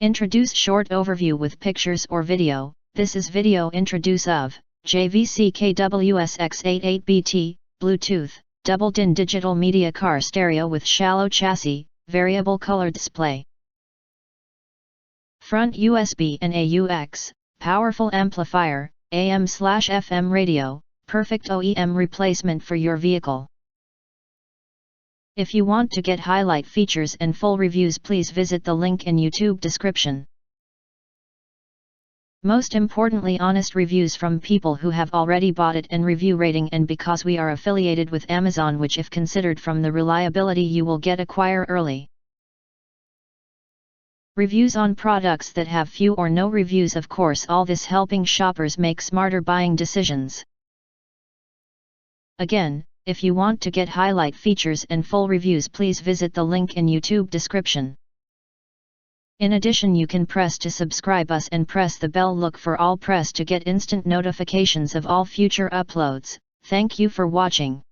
Introduce short overview with pictures or video. This is video introduce of JVC KW-SX88BT, Bluetooth, double DIN digital media car stereo with shallow chassis, variable color display. Front USB and AUX, powerful amplifier, AM/FM radio, perfect OEM replacement for your vehicle. If you want to get highlight features and full reviews, please visit the link in YouTube description. Most importantly, honest reviews from people who have already bought it and review rating, and because we are affiliated with Amazon, which if considered from the reliability you will get acquire early. Reviews on products that have few or no reviews, of course, all this helping shoppers make smarter buying decisions. Again, if you want to get highlight features and full reviews, please visit the link in YouTube description. In addition, you can press to subscribe us and press the bell. Look for all press to get instant notifications of all future uploads. Thank you for watching.